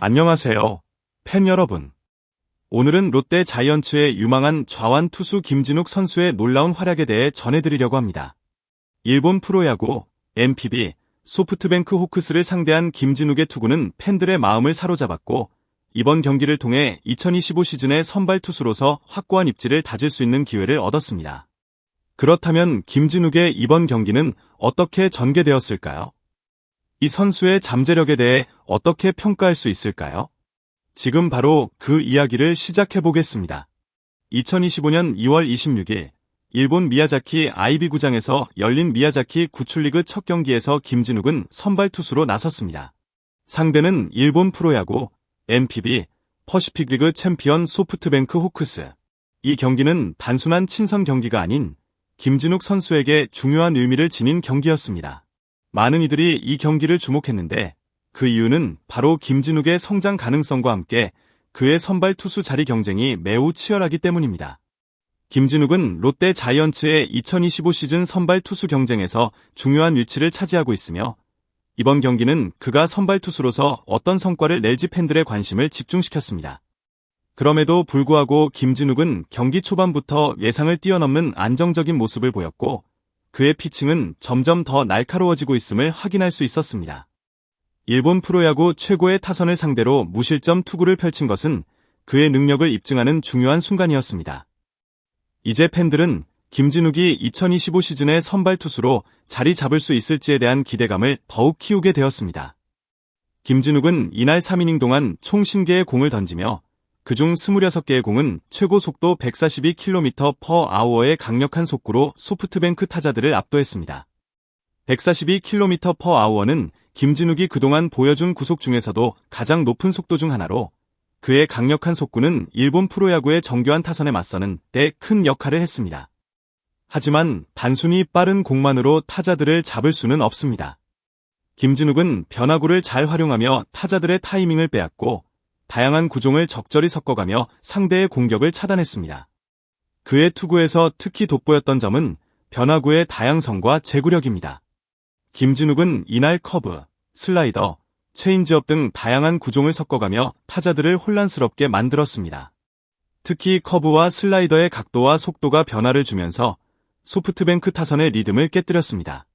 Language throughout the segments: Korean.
안녕하세요, 팬 여러분. 오늘은 롯데 자이언츠의 유망한 좌완 투수 김진욱 선수의 놀라운 활약에 대해 전해드리려고 합니다. 일본 프로야구 NPB 소프트뱅크 호크스를 상대한 김진욱의 투구는 팬들의 마음을 사로잡았고, 이번 경기를 통해 2025 시즌의 선발 투수로서 확고한 입지를 다질 수 있는 기회를 얻었습니다. 그렇다면 김진욱의 이번 경기는 어떻게 전개되었을까요? 이 선수의 잠재력에 대해 어떻게 평가할 수 있을까요? 지금 바로 그 이야기를 시작해보겠습니다. 2025년 2월 26일 일본 미야자키 아이비 구장에서 열린 미야자키 구출리그 첫 경기에서 김진욱은 선발 투수로 나섰습니다. 상대는 일본 프로야구 NPB 퍼시픽리그 챔피언 소프트뱅크 호크스. 이 경기는 단순한 친선 경기가 아닌 김진욱 선수에게 중요한 의미를 지닌 경기였습니다. 많은 이들이 이 경기를 주목했는데 그 이유는 바로 김진욱의 성장 가능성과 함께 그의 선발 투수 자리 경쟁이 매우 치열하기 때문입니다. 김진욱은 롯데 자이언츠의 2025 시즌 선발 투수 경쟁에서 중요한 위치를 차지하고 있으며, 이번 경기는 그가 선발 투수로서 어떤 성과를 낼지 팬들의 관심을 집중시켰습니다. 그럼에도 불구하고 김진욱은 경기 초반부터 예상을 뛰어넘는 안정적인 모습을 보였고, 그의 피칭은 점점 더 날카로워지고 있음을 확인할 수 있었습니다. 일본 프로야구 최고의 타선을 상대로 무실점 투구를 펼친 것은 그의 능력을 입증하는 중요한 순간이었습니다. 이제 팬들은 김진욱이 2025 시즌의 선발 투수로 자리 잡을 수 있을지에 대한 기대감을 더욱 키우게 되었습니다. 김진욱은 이날 3이닝 동안 총 50개의 공을 던지며 그중 26개의 공은 최고 속도 142km/h의 강력한 속구로 소프트뱅크 타자들을 압도했습니다. 142km/h는 김진욱이 그동안 보여준 구속 중에서도 가장 높은 속도 중 하나로, 그의 강력한 속구는 일본 프로야구의 정교한 타선에 맞서는 데 큰 역할을 했습니다. 하지만 단순히 빠른 공만으로 타자들을 잡을 수는 없습니다. 김진욱은 변화구를 잘 활용하며 타자들의 타이밍을 빼앗고 다양한 구종을 적절히 섞어가며 상대의 공격을 차단했습니다. 그의 투구에서 특히 돋보였던 점은 변화구의 다양성과 제구력입니다. 김진욱은 이날 커브, 슬라이더, 체인지업 등 다양한 구종을 섞어가며 타자들을 혼란스럽게 만들었습니다. 특히 커브와 슬라이더의 각도와 속도가 변화를 주면서 소프트뱅크 타선의 리듬을 깨뜨렸습니다.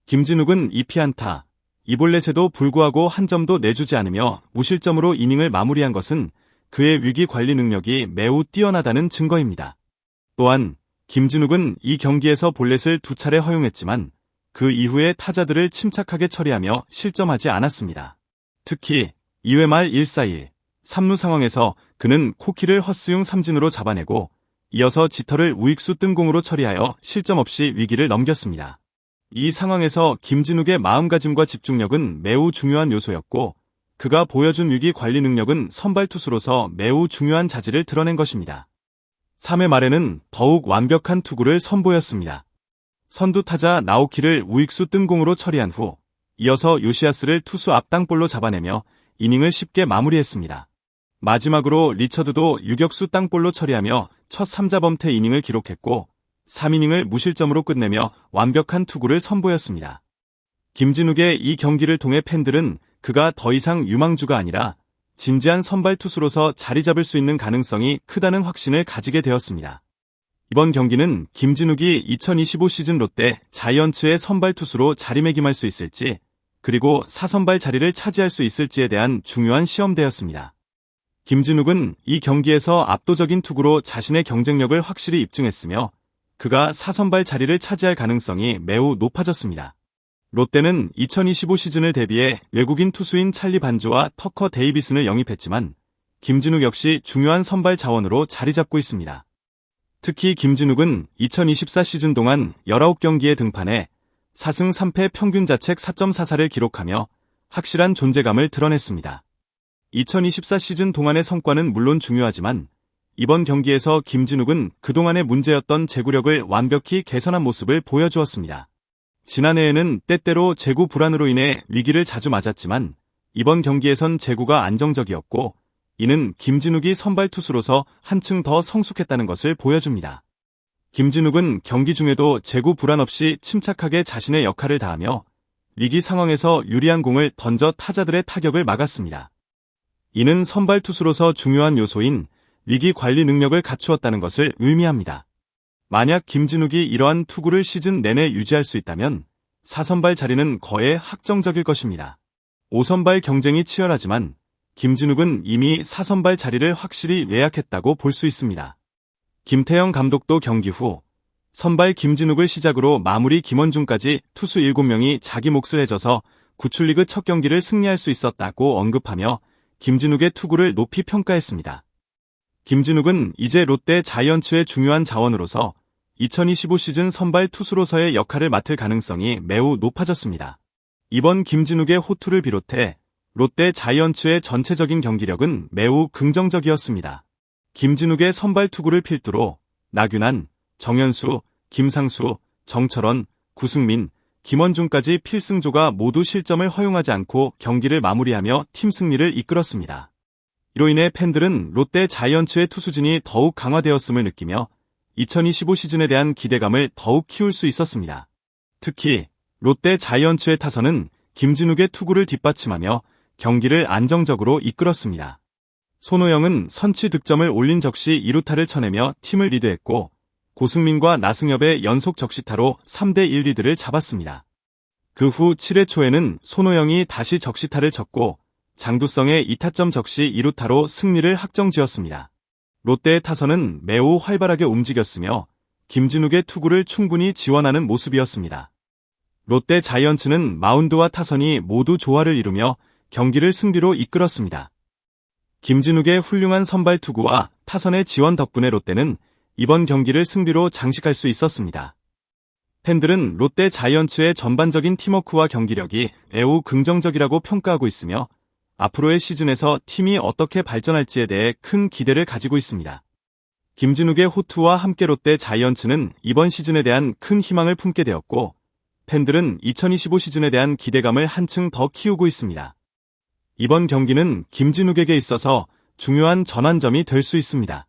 김진욱은 2피안타, 2볼넷에도 불구하고 한 점도 내주지 않으며 무실점으로 이닝을 마무리한 것은 그의 위기 관리 능력이 매우 뛰어나다는 증거입니다. 또한 김진욱은 이 경기에서 볼넷을 2차례 허용했지만 그 이후에 타자들을 침착하게 처리하며 실점하지 않았습니다. 특히 2회 말 1-4-1, 3루 상황에서 그는 코키를 헛스윙 삼진으로 잡아내고 이어서 지터를 우익수 뜬공으로 처리하여 실점 없이 위기를 넘겼습니다. 이 상황에서 김진욱의 마음가짐과 집중력은 매우 중요한 요소였고, 그가 보여준 위기 관리 능력은 선발 투수로서 매우 중요한 자질을 드러낸 것입니다. 3회 말에는 더욱 완벽한 투구를 선보였습니다. 선두 타자 나오키를 우익수 뜬공으로 처리한 후 이어서 요시아스를 투수 앞 땅볼로 잡아내며 이닝을 쉽게 마무리했습니다. 마지막으로 리처드도 유격수 땅볼로 처리하며 첫 3자범퇴 이닝을 기록했고 3이닝을 무실점으로 끝내며 완벽한 투구를 선보였습니다. 김진욱의 이 경기를 통해 팬들은 그가 더 이상 유망주가 아니라 진지한 선발 투수로서 자리 잡을 수 있는 가능성이 크다는 확신을 가지게 되었습니다. 이번 경기는 김진욱이 2025 시즌 롯데 자이언츠의 선발 투수로 자리매김할 수 있을지, 그리고 4선발 자리를 차지할 수 있을지에 대한 중요한 시험대였습니다. 김진욱은 이 경기에서 압도적인 투구로 자신의 경쟁력을 확실히 입증했으며 그가 4선발 자리를 차지할 가능성이 매우 높아졌습니다. 롯데는 2025 시즌을 대비해 외국인 투수인 찰리 반주와 터커 데이비슨을 영입했지만 김진욱 역시 중요한 선발 자원으로 자리 잡고 있습니다. 특히 김진욱은 2024 시즌 동안 19경기에 등판해 4승 3패 평균 자책 4.44를 기록하며 확실한 존재감을 드러냈습니다. 2024 시즌 동안의 성과는 물론 중요하지만 이번 경기에서 김진욱은 그동안의 문제였던 제구력을 완벽히 개선한 모습을 보여주었습니다. 지난해에는 때때로 제구 불안으로 인해 위기를 자주 맞았지만 이번 경기에선 제구가 안정적이었고, 이는 김진욱이 선발 투수로서 한층 더 성숙했다는 것을 보여줍니다. 김진욱은 경기 중에도 제구 불안 없이 침착하게 자신의 역할을 다하며 위기 상황에서 유리한 공을 던져 타자들의 타격을 막았습니다. 이는 선발 투수로서 중요한 요소인 위기 관리 능력을 갖추었다는 것을 의미합니다. 만약 김진욱이 이러한 투구를 시즌 내내 유지할 수 있다면 4선발 자리는 거의 확정적일 것입니다. 5선발 경쟁이 치열하지만 김진욱은 이미 4선발 자리를 확실히 예약했다고 볼 수 있습니다. 김태형 감독도 경기 후 선발 김진욱을 시작으로 마무리 김원중까지 투수 7명이 자기 몫을 해줘서 구출리그 첫 경기를 승리할 수 있었다고 언급하며 김진욱의 투구를 높이 평가했습니다. 김진욱은 이제 롯데 자이언츠의 중요한 자원으로서 2025 시즌 선발 투수로서의 역할을 맡을 가능성이 매우 높아졌습니다. 이번 김진욱의 호투를 비롯해 롯데 자이언츠의 전체적인 경기력은 매우 긍정적이었습니다. 김진욱의 선발 투구를 필두로 나균환, 정현수, 김상수, 정철원, 구승민, 김원중까지 필승조가 모두 실점을 허용하지 않고 경기를 마무리하며 팀 승리를 이끌었습니다. 이로 인해 팬들은 롯데 자이언츠의 투수진이 더욱 강화되었음을 느끼며 2025 시즌에 대한 기대감을 더욱 키울 수 있었습니다. 특히 롯데 자이언츠의 타선은 김진욱의 투구를 뒷받침하며 경기를 안정적으로 이끌었습니다. 손호영은 선취 득점을 올린 적시 2루타를 쳐내며 팀을 리드했고 고승민과 나승엽의 연속 적시타로 3대1 리드를 잡았습니다. 그 후 7회 초에는 손호영이 다시 적시타를 쳤고 장두성의 2타점 적시 2루타로 승리를 확정지었습니다. 롯데의 타선은 매우 활발하게 움직였으며 김진욱의 투구를 충분히 지원하는 모습이었습니다. 롯데 자이언츠는 마운드와 타선이 모두 조화를 이루며 경기를 승리로 이끌었습니다. 김진욱의 훌륭한 선발 투구와 타선의 지원 덕분에 롯데는 이번 경기를 승리로 장식할 수 있었습니다. 팬들은 롯데 자이언츠의 전반적인 팀워크와 경기력이 매우 긍정적이라고 평가하고 있으며 앞으로의 시즌에서 팀이 어떻게 발전할지에 대해 큰 기대를 가지고 있습니다. 김진욱의 호투와 함께 롯데 자이언츠는 이번 시즌에 대한 큰 희망을 품게 되었고 팬들은 2025 시즌에 대한 기대감을 한층 더 키우고 있습니다. 이번 경기는 김진욱에게 있어서 중요한 전환점이 될 수 있습니다.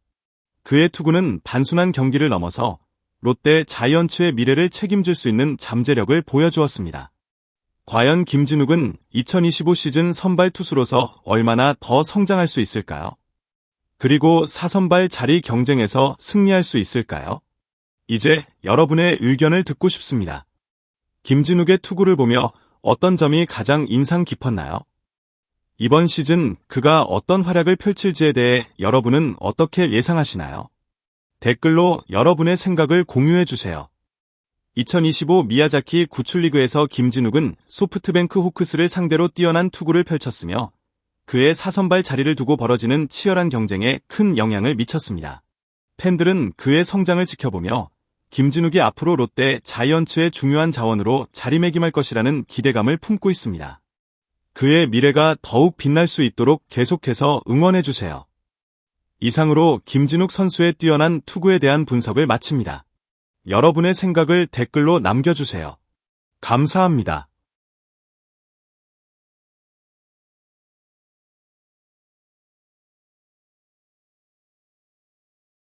그의 투구는 단순한 경기를 넘어서 롯데 자이언츠의 미래를 책임질 수 있는 잠재력을 보여주었습니다. 과연 김진욱은 2025 시즌 선발 투수로서 얼마나 더 성장할 수 있을까요? 그리고 4선발 자리 경쟁에서 승리할 수 있을까요? 이제 여러분의 의견을 듣고 싶습니다. 김진욱의 투구를 보며 어떤 점이 가장 인상 깊었나요? 이번 시즌 그가 어떤 활약을 펼칠지에 대해 여러분은 어떻게 예상하시나요? 댓글로 여러분의 생각을 공유해주세요. 2025 미야자키 구출리그에서 김진욱은 소프트뱅크 호크스를 상대로 뛰어난 투구를 펼쳤으며 그의 4선발 자리를 두고 벌어지는 치열한 경쟁에 큰 영향을 미쳤습니다. 팬들은 그의 성장을 지켜보며 김진욱이 앞으로 롯데 자이언츠의 중요한 자원으로 자리매김할 것이라는 기대감을 품고 있습니다. 그의 미래가 더욱 빛날 수 있도록 계속해서 응원해주세요. 이상으로 김진욱 선수의 뛰어난 투구에 대한 분석을 마칩니다. 여러분의 생각을 댓글로 남겨주세요. 감사합니다.